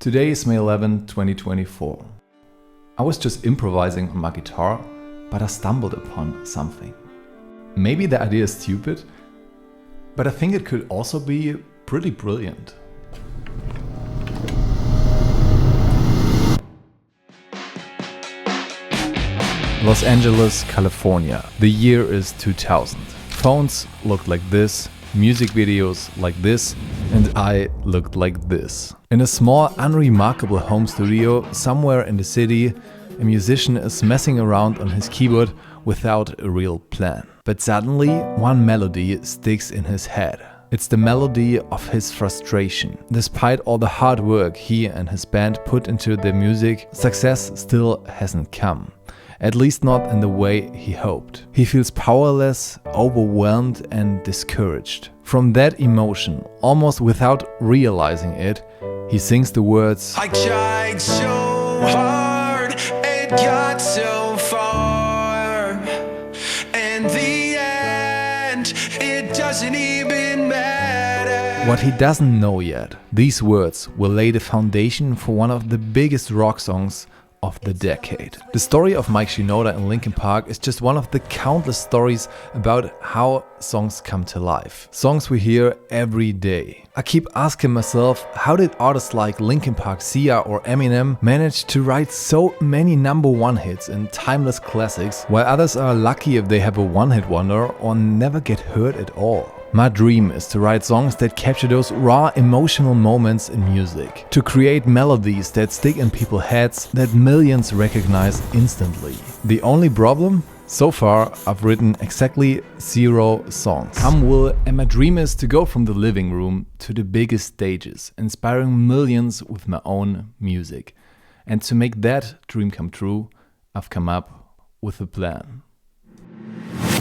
Today is May 11, 2024. I was just improvising on my guitar, but I stumbled upon something. Maybe the idea is stupid, but I think it could also be pretty brilliant. Los Angeles, California. The year is 2000. Phones looked like this, music videos like this, and I looked like this. In a small, unremarkable home studio somewhere in the city, a musician is messing around on his keyboard without a real plan. But suddenly, one melody sticks in his head. It's the melody of his frustration. Despite all the hard work he and his band put into their music, success still hasn't come. At least not in the way he hoped. He feels powerless, overwhelmed and discouraged. From that emotion, almost without realizing it, he sings the words, I tried so hard and got so far. In the end, it doesn't even matter. What he doesn't know yet, these words will lay the foundation for one of the biggest rock songs of the decade. The story of Mike Shinoda in Linkin Park is just one of the countless stories about how songs come to life. Songs we hear every day. I keep asking myself, how did artists like Linkin Park, Sia or Eminem manage to write so many #1 hits and timeless classics, while others are lucky if they have a one-hit wonder or never get heard at all? My dream is to write songs that capture those raw emotional moments in music. To create melodies that stick in people's heads that millions recognize instantly. The only problem? So far, I've written exactly 0 songs. And my dream is to go from the living room to the biggest stages, inspiring millions with my own music. And to make that dream come true, I've come up with a plan.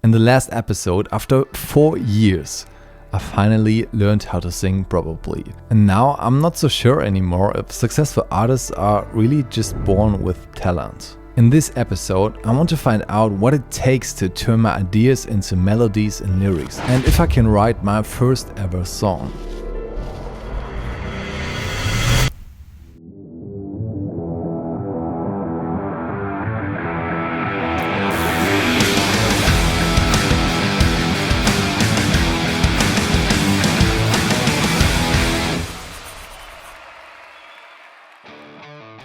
In the last episode, after 4 years, I finally learned how to sing properly. And now I'm not so sure anymore if successful artists are really just born with talent. In this episode, I want to find out what it takes to turn my ideas into melodies and lyrics, and if I can write my first ever song.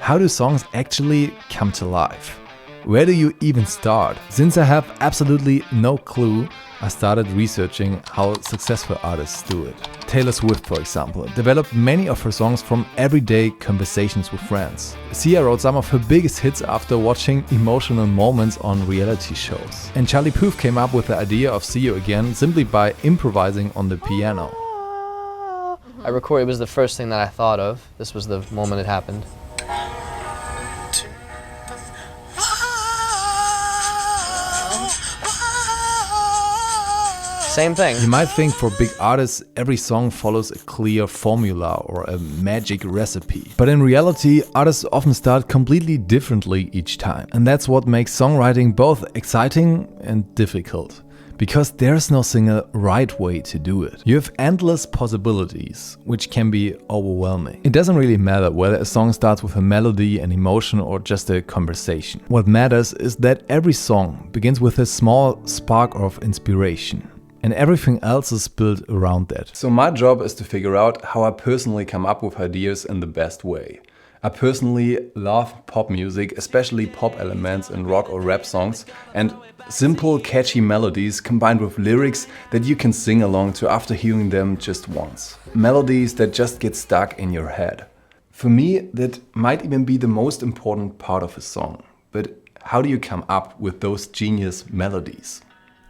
How do songs actually come to life? Where do you even start? Since I have absolutely no clue, I started researching how successful artists do it. Taylor Swift, for example, developed many of her songs from everyday conversations with friends. Sia wrote some of her biggest hits after watching emotional moments on reality shows. And Charlie Puth came up with the idea of See You Again simply by improvising on the piano. It was the first thing that I thought of. This was the moment it happened. Same thing. You might think for big artists, every song follows a clear formula or a magic recipe. But in reality, artists often start completely differently each time. And that's what makes songwriting both exciting and difficult. Because there's no single right way to do it. You have endless possibilities, which can be overwhelming. It doesn't really matter whether a song starts with a melody, an emotion, or just a conversation. What matters is that every song begins with a small spark of inspiration. And everything else is built around that. So my job is to figure out how I personally come up with ideas in the best way. I personally love pop music, especially pop elements in rock or rap songs, and simple catchy melodies combined with lyrics that you can sing along to after hearing them just once. Melodies that just get stuck in your head. For me, that might even be the most important part of a song. But how do you come up with those genius melodies?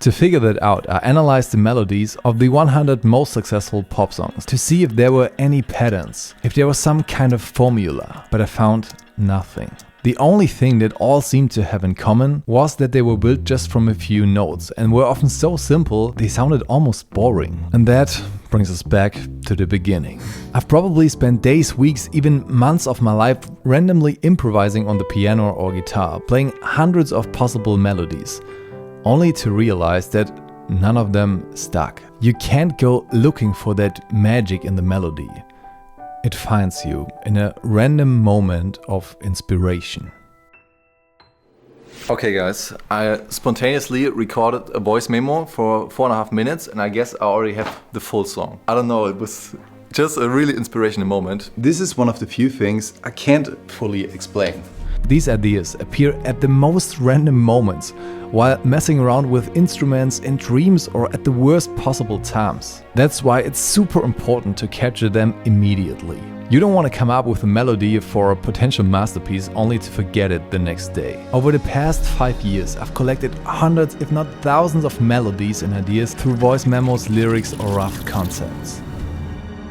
To figure that out, I analyzed the melodies of the 100 most successful pop songs to see if there were any patterns, if there was some kind of formula, but I found nothing. The only thing that all seemed to have in common was that they were built just from a few notes and were often so simple they sounded almost boring. And that brings us back to the beginning. I've probably spent days, weeks, even months of my life randomly improvising on the piano or guitar, playing hundreds of possible melodies. Only to realize that none of them stuck. You can't go looking for that magic in the melody. It finds you in a random moment of inspiration. Okay guys, I spontaneously recorded a voice memo for 4.5 minutes and I guess I already have the full song. I don't know, it was just a really inspirational moment. This is one of the few things I can't fully explain. These ideas appear at the most random moments, while messing around with instruments in dreams or at the worst possible times. That's why it's super important to capture them immediately. You don't want to come up with a melody for a potential masterpiece only to forget it the next day. Over the past 5 years, I've collected hundreds if not thousands of melodies and ideas through voice memos, lyrics or rough concepts.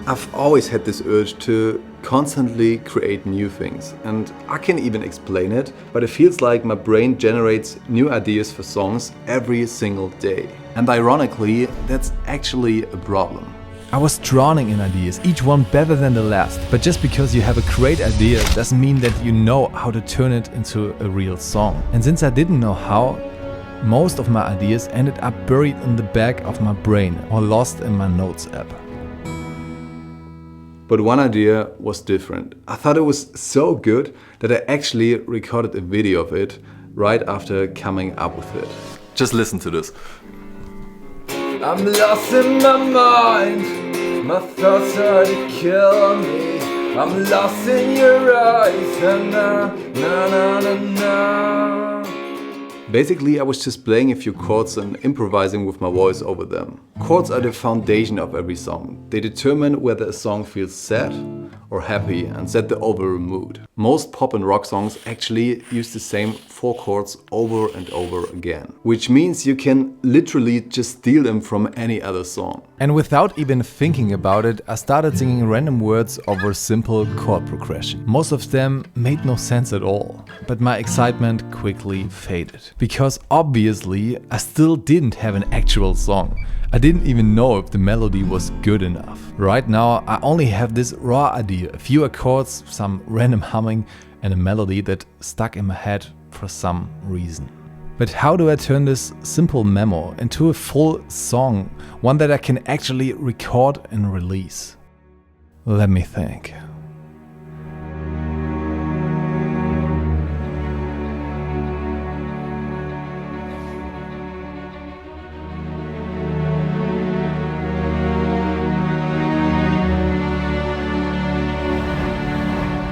I've always had this urge to constantly create new things, and I can't even explain it, but it feels like my brain generates new ideas for songs every single day. And ironically, that's actually a problem. I was drowning in ideas, each one better than the last, but just because you have a great idea doesn't mean that you know how to turn it into a real song. And since I didn't know how, most of my ideas ended up buried in the back of my brain or lost in my notes app. But one idea was different. I thought it was so good that I actually recorded a video of it right after coming up with it. Just listen to this. I'm lost in my mind, my thoughts are to kill me. I'm lost in your eyes, na na na na na. Basically, I was just playing a few chords and improvising with my voice over them. Chords are the foundation of every song. They determine whether a song feels sad or happy and set the overall mood. Most pop and rock songs actually use the same 4 chords over and over again, which means you can literally just steal them from any other song. And without even thinking about it, I started singing random words over simple chord progression. Most of them made no sense at all, but my excitement quickly faded. Because obviously I still didn't have an actual song. I didn't even know if the melody was good enough. Right now I only have this raw idea, a few accords, some random humming and a melody that stuck in my head for some reason. But how do I turn this simple memo into a full song, one that I can actually record and release? Let me think.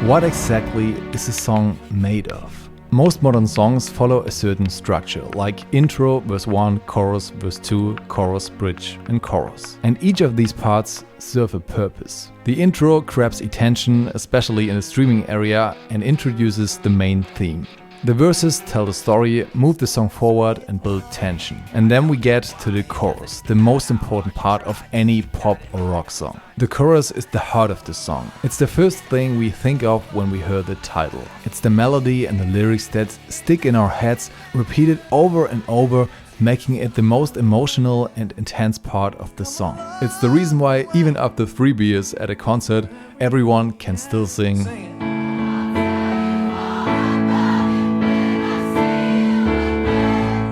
What exactly is a song made of? Most modern songs follow a certain structure, like intro, verse 1, chorus, verse 2, chorus, bridge and chorus. And each of these parts serve a purpose. The intro grabs attention, especially in the streaming area, and introduces the main theme. The verses tell the story, move the song forward and build tension. And then we get to the chorus, the most important part of any pop or rock song. The chorus is the heart of the song. It's the first thing we think of when we hear the title. It's the melody and the lyrics that stick in our heads, repeated over and over, making it the most emotional and intense part of the song. It's the reason why even after 3 beers at a concert, everyone can still sing.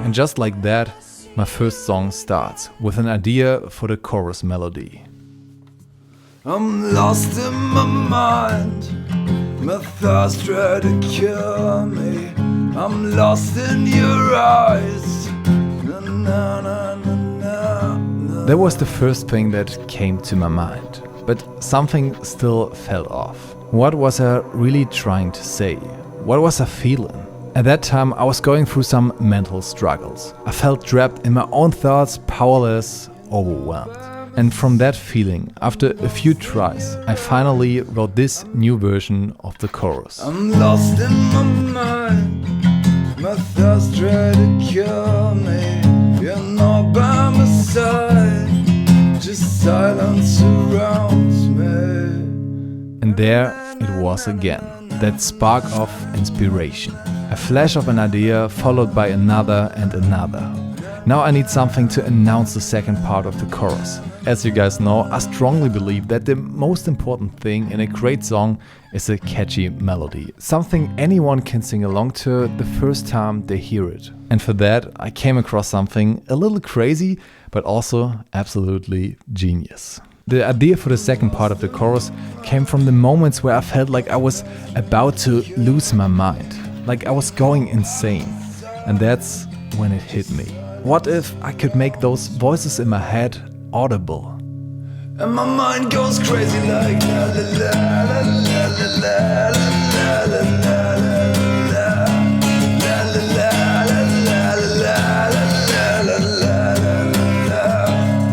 And just like that, my first song starts with an idea for the chorus melody. I'm lost in my mind, my thoughts try to kill me. I'm lost in your eyes. Na, na, na, na, na. That was the first thing that came to my mind, but something still fell off. What was I really trying to say? What was I feeling? At that time, I was going through some mental struggles. I felt trapped in my own thoughts, powerless, overwhelmed. And from that feeling, after a few tries, I finally wrote this new version of the chorus. I'm lost in my mind, my thoughts try to kill me. You're not by my side, just silence surrounds me. And there it was again, that spark of inspiration. A flash of an idea followed by another and another. Now I need something to announce the second part of the chorus. As you guys know, I strongly believe that the most important thing in a great song is a catchy melody. Something anyone can sing along to the first time they hear it. And for that, I came across something a little crazy, but also absolutely genius. The idea for the second part of the chorus came from the moments where I felt like I was about to lose my mind, like I was going insane. And that's when it hit me. What if I could make those voices in my head audible? And my mind goes crazy like la la la la la la la la la.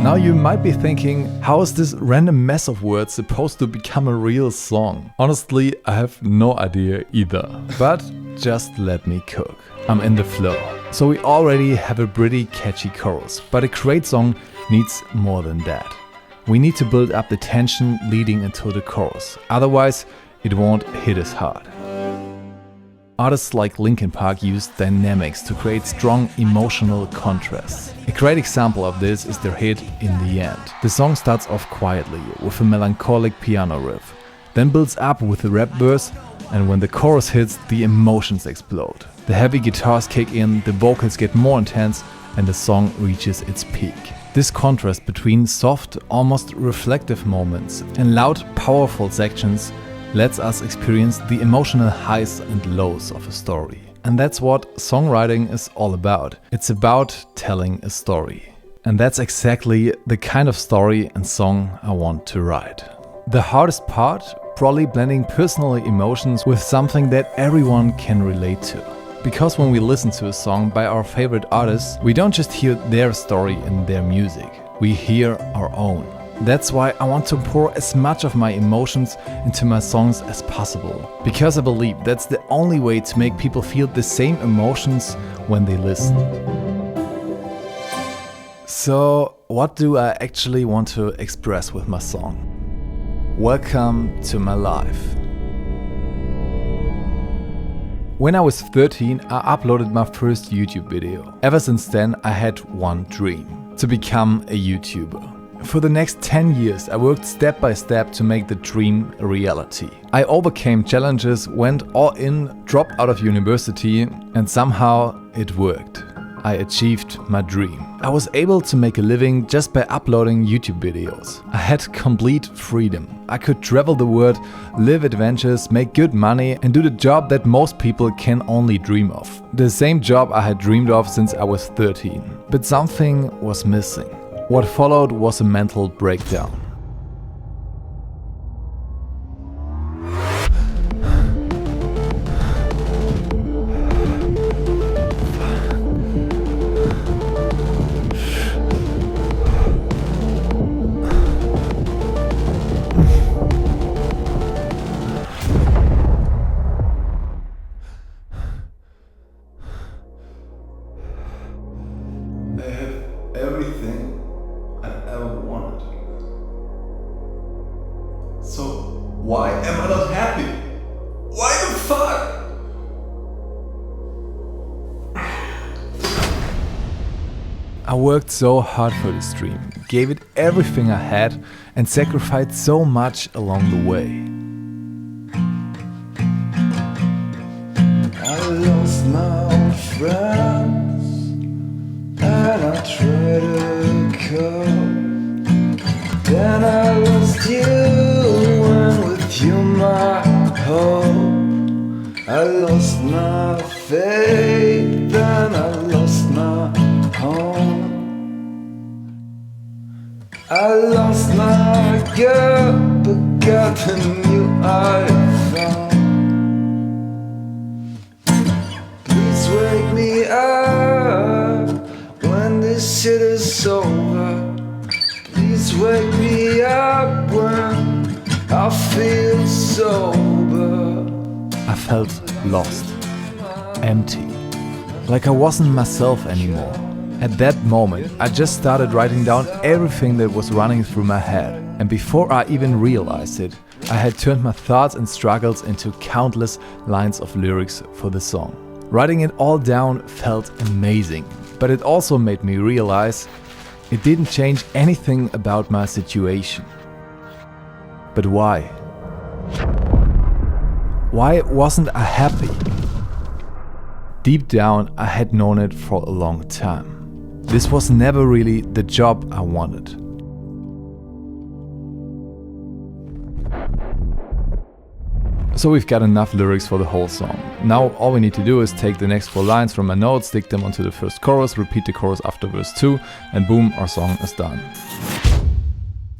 Now you might be thinking, how is this random mess of words supposed to become a real song? Honestly, I have no idea either. But just let me cook. I'm in the flow. So we already have a pretty catchy chorus, but a great song needs more than that. We need to build up the tension leading into the chorus, otherwise it won't hit as hard. Artists like Linkin Park use dynamics to create strong emotional contrasts. A great example of this is their hit In the End. The song starts off quietly with a melancholic piano riff, then builds up with a rap verse, and when the chorus hits, the emotions explode. The heavy guitars kick in, the vocals get more intense, and the song reaches its peak. This contrast between soft, almost reflective moments and loud, powerful sections lets us experience the emotional highs and lows of a story. And that's what songwriting is all about. It's about telling a story. And that's exactly the kind of story and song I want to write. The hardest part? Probably blending personal emotions with something that everyone can relate to. Because when we listen to a song by our favorite artists, we don't just hear their story and their music, we hear our own. That's why I want to pour as much of my emotions into my songs as possible. Because I believe that's the only way to make people feel the same emotions when they listen. So, what do I actually want to express with my song? Welcome to my life. When I was 13, I uploaded my first YouTube video. Ever since then, I had one dream: to become a YouTuber. For the next 10 years, I worked step by step to make the dream a reality. I overcame challenges, went all in, dropped out of university, and somehow it worked. I achieved my dream. I was able to make a living just by uploading YouTube videos. I had complete freedom. I could travel the world, live adventures, make good money, and do the job that most people can only dream of. The same job I had dreamed of since I was 13. But something was missing. What followed was a mental breakdown. I have everything I've ever wanted. So why am I not happy? Why the fuck? I worked so hard for this dream, gave it everything I had, and sacrificed so much along the way. I lost my old friends, and I tried to cope. Then I lost you, and with you my hope. I lost my faith, and I lost my home. I lost my girl, but got the new I found. Please wake me up when this shit is over. Please wake me up when I feel sober. I felt lost, empty, like I wasn't myself anymore. At that moment, I just started writing down everything that was running through my head. And before I even realized it, I had turned my thoughts and struggles into countless lines of lyrics for the song. Writing it all down felt amazing, but it also made me realize it didn't change anything about my situation. But why? Why wasn't I happy? Deep down, I had known it for a long time. This was never really the job I wanted. So we've got enough lyrics for the whole song. Now all we need to do is take the next 4 lines from my notes, stick them onto the first chorus, repeat the chorus after verse 2, and boom, our song is done.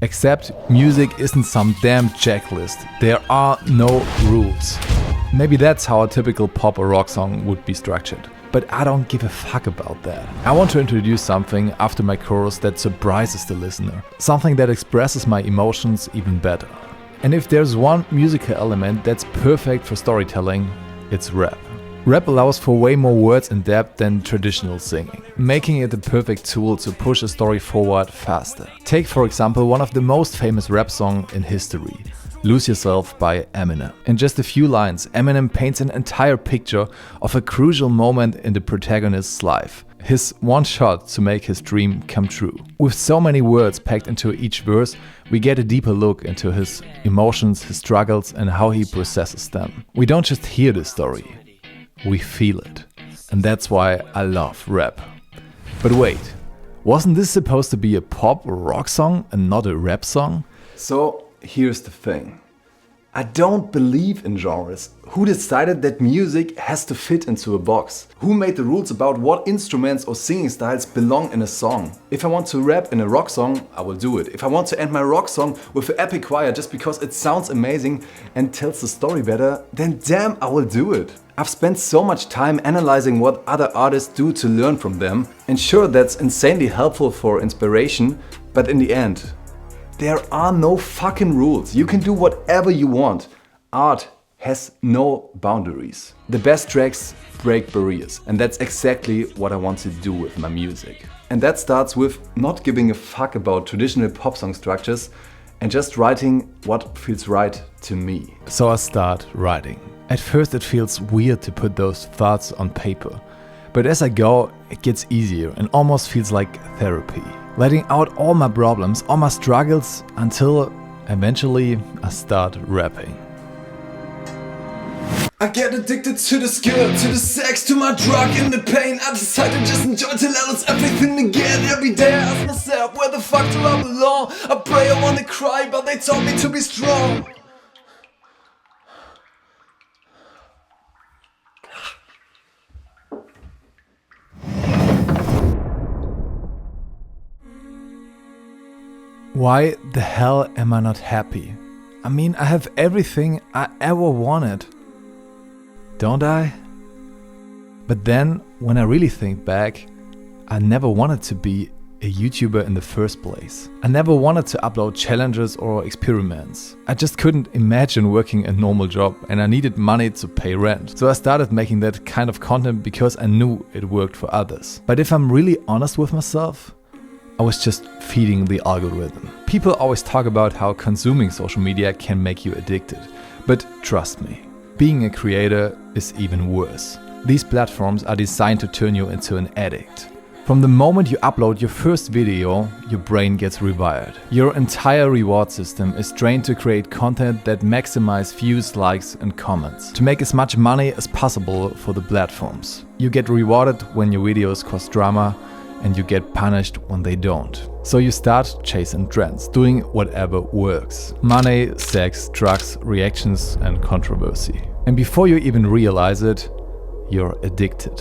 Except music isn't some damn checklist. There are no rules. Maybe that's how a typical pop or rock song would be structured. But I don't give a fuck about that. I want to introduce something after my chorus that surprises the listener. Something that expresses my emotions even better. And if there's one musical element that's perfect for storytelling, it's rap. Rap allows for way more words and depth than traditional singing, making it the perfect tool to push a story forward faster. Take for example one of the most famous rap songs in history, Lose Yourself by Eminem. In just a few lines, Eminem paints an entire picture of a crucial moment in the protagonist's life. His one shot to make his dream come true. With so many words packed into each verse, we get a deeper look into his emotions, his struggles, and how he processes them. We don't just hear the story, we feel it. And that's why I love rap. But wait, wasn't this supposed to be a pop or rock song and not a rap song? So here's the thing. I don't believe in genres. Who decided that music has to fit into a box? Who made the rules about what instruments or singing styles belong in a song? If I want to rap in a rock song, I will do it. If I want to end my rock song with an epic choir just because it sounds amazing and tells the story better, then damn, I will do it. I've spent so much time analyzing what other artists do to learn from them, and sure, that's insanely helpful for inspiration, but in the end, there are no fucking rules. You can do whatever you want. Art has no boundaries. The best tracks break barriers, and that's exactly what I want to do with my music. And that starts with not giving a fuck about traditional pop song structures and just writing what feels right to me. So I start writing. At first it feels weird to put those thoughts on paper, but as I go, it gets easier and almost feels like therapy. Letting out all my problems, all my struggles, until eventually I start rapping. I get addicted to the skill, to the sex, to my drug and the pain. I decide to just enjoy till I lose everything again. Every day I ask myself, where the fuck do I belong? I pray, I wanna cry, but they told me to be strong. Why the hell am I not happy? I mean, I have everything I ever wanted. Don't I? But then, when I really think back, I never wanted to be a YouTuber in the first place. I never wanted to upload challenges or experiments. I just couldn't imagine working a normal job, and I needed money to pay rent. So I started making that kind of content because I knew it worked for others. But if I'm really honest with myself, I was just feeding the algorithm. People always talk about how consuming social media can make you addicted. But trust me, being a creator is even worse. These platforms are designed to turn you into an addict. From the moment you upload your first video, your brain gets rewired. Your entire reward system is trained to create content that maximizes views, likes and comments, to make as much money as possible for the platforms. You get rewarded when your videos cause drama, and you get punished when they don't. So you start chasing trends, doing whatever works. Money, sex, drugs, reactions and controversy. And before you even realize it, you're addicted.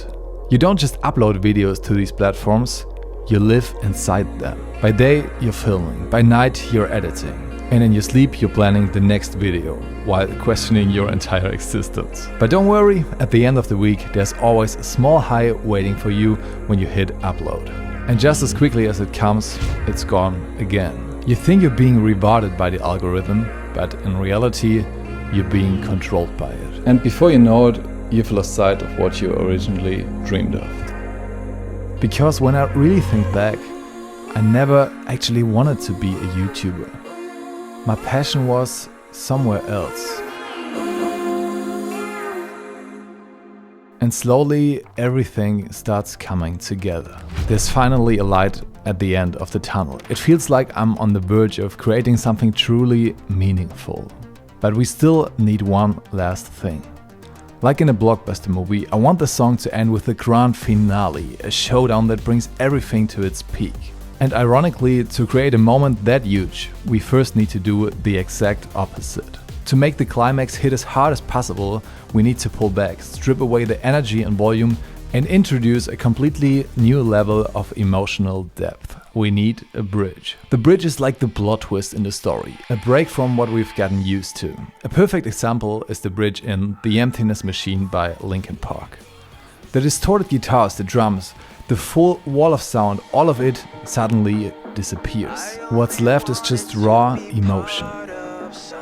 You don't just upload videos to these platforms, you live inside them. By day, you're filming. By night, you're editing. And in your sleep, you're planning the next video, while questioning your entire existence. But don't worry, at the end of the week, there's always a small high waiting for you when you hit upload. And just as quickly as it comes, it's gone again. You think you're being rewarded by the algorithm, but in reality, you're being controlled by it. And before you know it, you've lost sight of what you originally dreamed of. Because when I really think back, I never actually wanted to be a YouTuber. My passion was somewhere else. And slowly everything starts coming together. There's finally a light at the end of the tunnel. It feels like I'm on the verge of creating something truly meaningful. But we still need one last thing. Like in a blockbuster movie, I want the song to end with a grand finale, a showdown that brings everything to its peak. And ironically, to create a moment that huge, we first need to do the exact opposite. To make the climax hit as hard as possible, we need to pull back, strip away the energy and volume, and introduce a completely new level of emotional depth. We need a bridge. The bridge is like the plot twist in the story, a break from what we've gotten used to. A perfect example is the bridge in The Emptiness Machine by Linkin Park. The distorted guitars, the drums, the full wall of sound, all of it suddenly disappears. What's left is just raw emotion.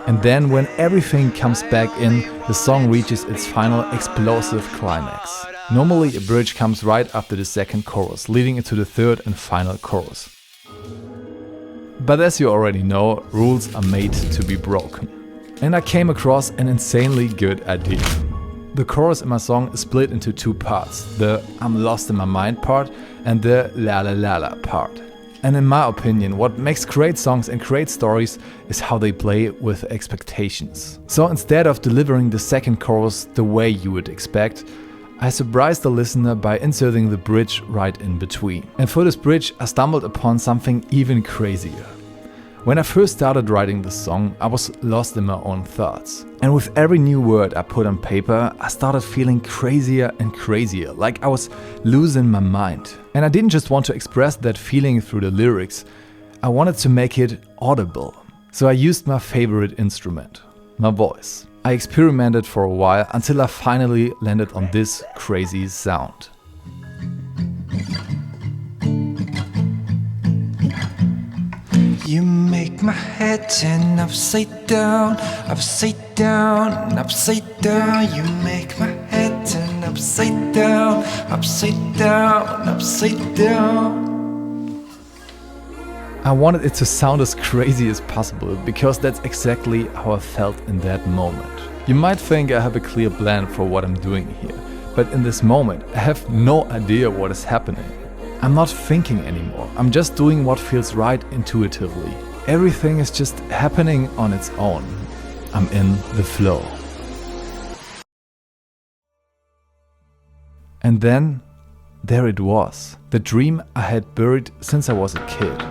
And then when everything comes back in, the song reaches its final explosive climax. Normally a bridge comes right after the second chorus, leading into the third and final chorus. But as you already know, rules are made to be broken. And I came across an insanely good idea. The chorus in my song is split into two parts, the I'm lost in my mind part and the la la la la part. And in my opinion, what makes great songs and great stories is how they play with expectations. So instead of delivering the second chorus the way you would expect, I surprised the listener by inserting the bridge right in between. And for this bridge, I stumbled upon something even crazier. When I first started writing this song, I was lost in my own thoughts. And with every new word I put on paper, I started feeling crazier and crazier, like I was losing my mind. And I didn't just want to express that feeling through the lyrics, I wanted to make it audible. So I used my favorite instrument, my voice. I experimented for a while until I finally landed on this crazy sound. You make my head turn upside down, upside down, upside down. You make my head turn upside down, upside down, upside down. I wanted it to sound as crazy as possible, because that's exactly how I felt in that moment. You might think I have a clear plan for what I'm doing here, but in this moment I have no idea what is happening. I'm not thinking anymore, I'm just doing what feels right intuitively. Everything is just happening on its own. I'm in the flow. And then, there it was, the dream I had buried since I was a kid.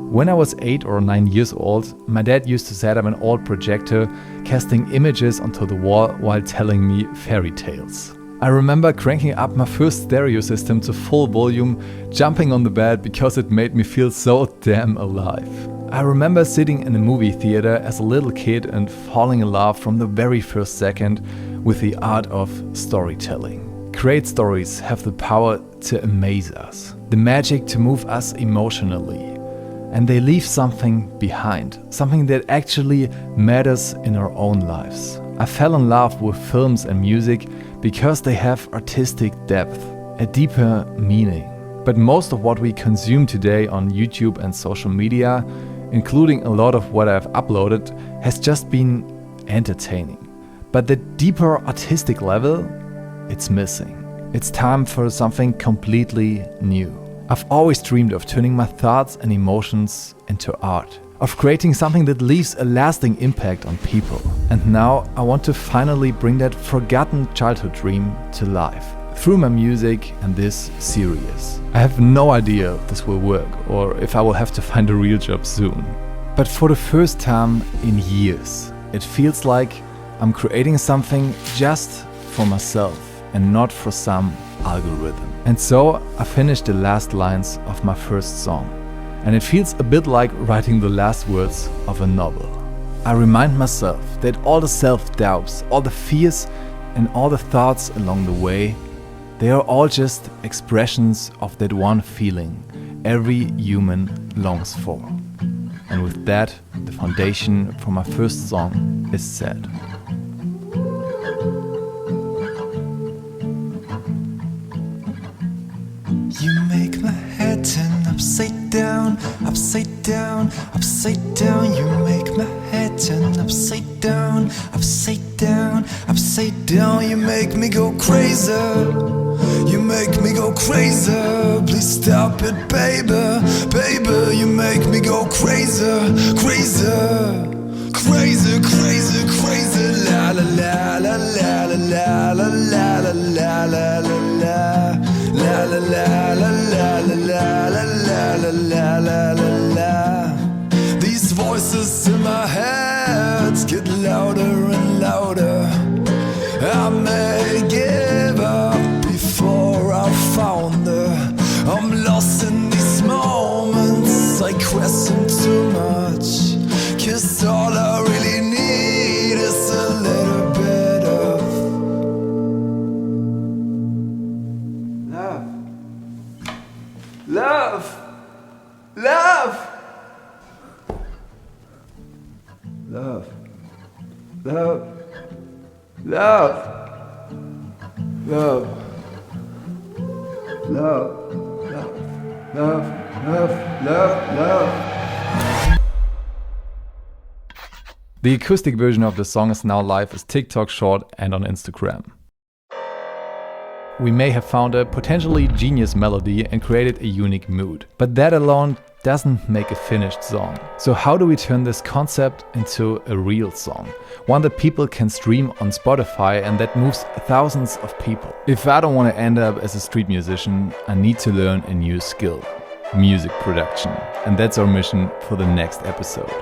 When I was 8 or 9 years old, my dad used to set up an old projector, casting images onto the wall while telling me fairy tales. I remember cranking up my first stereo system to full volume, jumping on the bed because it made me feel so damn alive. I remember sitting in a movie theater as a little kid and falling in love from the very first second with the art of storytelling. Great stories have the power to amaze us, the magic to move us emotionally. And they leave something behind, something that actually matters in our own lives. I fell in love with films and music because they have artistic depth, a deeper meaning. But most of what we consume today on YouTube and social media, including a lot of what I've uploaded, has just been entertaining. But the deeper artistic level, it's missing. It's time for something completely new. I've always dreamed of turning my thoughts and emotions into art, of creating something that leaves a lasting impact on people. And now I want to finally bring that forgotten childhood dream to life through my music and this series. I have no idea if this will work or if I will have to find a real job soon. But for the first time in years, it feels like I'm creating something just for myself and not for some algorithm. And so I finished the last lines of my first song, and it feels a bit like writing the last words of a novel. I remind myself that all the self-doubts, all the fears and all the thoughts along the way, they are all just expressions of that one feeling every human longs for. And with that, the foundation for my first song is set. You make my head turn upside down, upside down, upside down. You make my head turn upside down, upside down, upside down. You make me go crazy, you make me go crazy. Please stop it, baby, baby. You make me go crazy, crazy, crazy, crazy, crazy. La la la la la la la la la la la la la. La la la la la la la la la la la la la. These voices in my head get louder and louder. I may give up before I found her. I'm lost in these moments, I question too much. 'Cause all I really need is a little bit of love. Love. Love. Love. Love. Love. Love. Love. Love. Love. Love. Love. The acoustic version of the song is now live as TikTok short and on Instagram. We may have found a potentially genius melody and created a unique mood, but that alone doesn't make a finished song. So how do we turn this concept into a real song? One that people can stream on Spotify and that moves thousands of people. If I don't want to end up as a street musician, I need to learn a new skill: music production. And that's our mission for the next episode.